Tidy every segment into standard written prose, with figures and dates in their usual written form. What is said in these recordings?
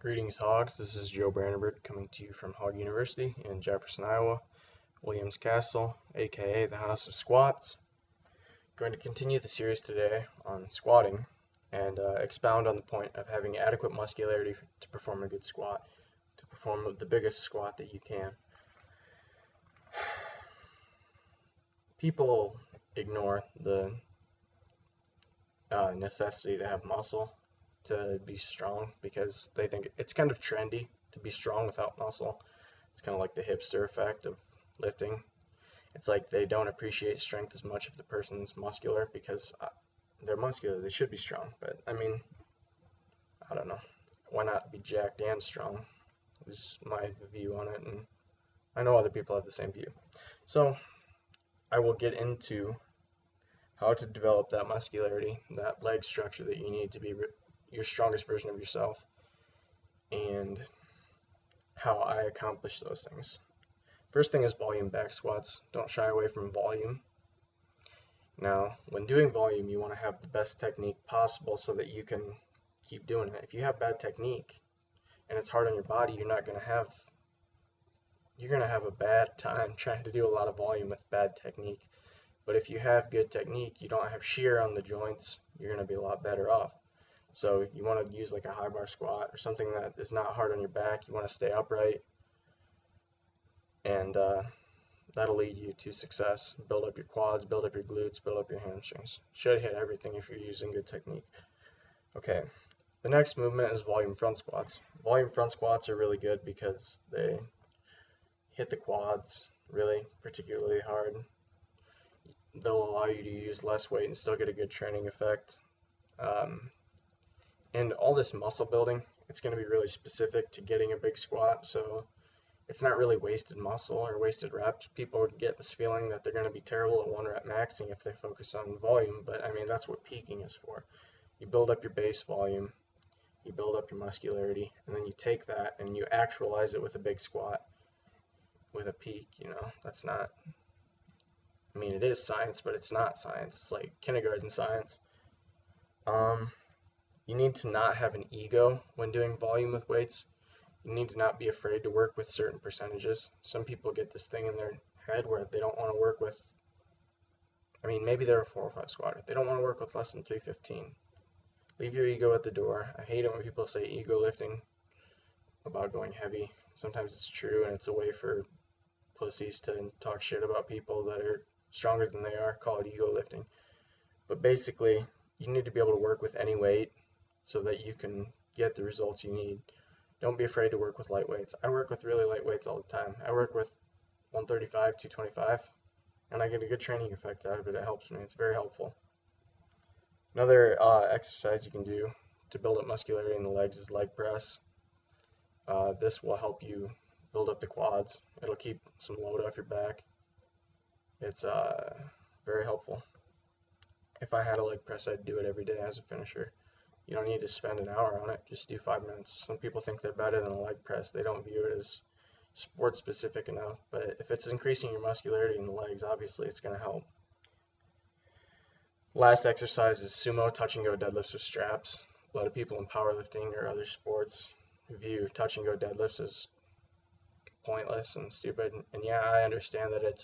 Greetings, Hogs. This is Joe Brandenburg coming to you from Hogg University in Jefferson, Iowa, Williams Castle, aka the House of Squats. Going to continue the series today on squatting and expound on the point of having adequate muscularity to perform a good squat, to perform the biggest squat that you can. People ignore the necessity to have muscle to be strong because they think it's kind of trendy to be strong without muscle. It's kind of like the hipster effect of lifting. It's like they don't appreciate strength as much if the person's muscular because they're muscular, they should be strong. But I mean, I don't know, why not be jacked and strong is my view on it, and I know other people have the same view. So I will get into how to develop that muscularity, that leg structure that you need to be your strongest version of yourself, and how I accomplish those things. First thing is volume back squats. Don't shy away from volume. Now, when doing volume, you want to have the best technique possible so that you can keep doing it. If you have bad technique and it's hard on your body, you're going to have a bad time trying to do a lot of volume with bad technique. But if you have good technique, you don't have shear on the joints, you're going to be a lot better off. So you want to use like a high bar squat or something that is not hard on your back. You want to stay upright, and that'll lead you to success. Build up your quads, build up your glutes, build up your hamstrings. Should hit everything if you're using good technique. Okay, the next movement is volume front squats. Volume front squats are really good because they hit the quads really particularly hard. They'll allow you to use less weight and still get a good training effect. And all this muscle building, it's going to be really specific to getting a big squat, so it's not really wasted muscle or wasted reps. People get this feeling that they're going to be terrible at 1 rep maxing if they focus on volume, but I mean, that's what peaking is for. You build up your base volume, you build up your muscularity, and then you take that and you actualize it with a big squat with a peak. That's not, I mean, it is science, but it's not science. It's like kindergarten science. You need to not have an ego when doing volume with weights. You need to not be afraid to work with certain percentages. Some people get this thing in their head where they don't want to work with, I mean, maybe they're a 4 or 5 squatter. They don't want to work with less than 315. Leave your ego at the door. I hate it when people say ego lifting about going heavy. Sometimes it's true, and it's a way for pussies to talk shit about people that are stronger than they are, call it ego lifting. But basically, you need to be able to work with any weight so that you can get the results you need. Don't be afraid to work with light weights. I work with really light weights all the time. I work with 135, 225, and I get a good training effect out of it. It helps me. It's very helpful. Another exercise you can do to build up muscularity in the legs is leg press. This will help you build up the quads. It'll keep some load off your back. It's very helpful. If I had a leg press, I'd do it every day as a finisher. You don't need to spend an hour on it, just do 5 minutes. Some people think they're better than a leg press. They don't view it as sport specific enough, but if it's increasing your muscularity in the legs, obviously it's going to help. Last exercise is sumo touch and go deadlifts with straps. A lot of people in powerlifting or other sports view touch and go deadlifts as pointless and stupid, and yeah, I understand that it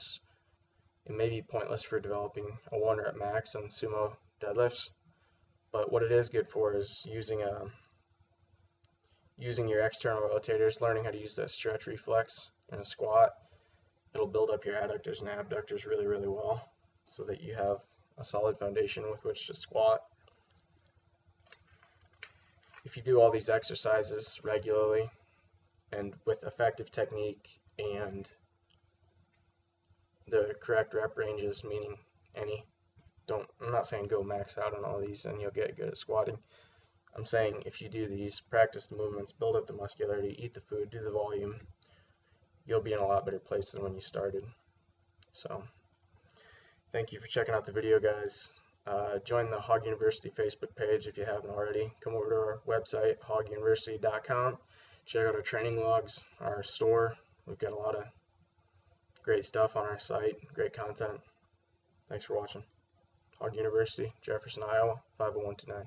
may be pointless for developing a 1 rep max on sumo deadlifts, but what it is good for is using your external rotators, learning how to use that stretch reflex in a squat. It'll build up your adductors and abductors really, really well so that you have a solid foundation with which to squat. If you do all these exercises regularly and with effective technique and the correct rep ranges, meaning I'm not saying go max out on all these and you'll get good at squatting. I'm saying if you do these, practice the movements, build up the muscularity, eat the food, do the volume, you'll be in a lot better place than when you started. So, thank you for checking out the video, guys. Join the Hogg University Facebook page if you haven't already. Come over to our website, hogguniversity.com. Check out our training logs, our store. We've got a lot of great stuff on our site, great content. Thanks for watching. Hogg University, Jefferson, Iowa, 50129.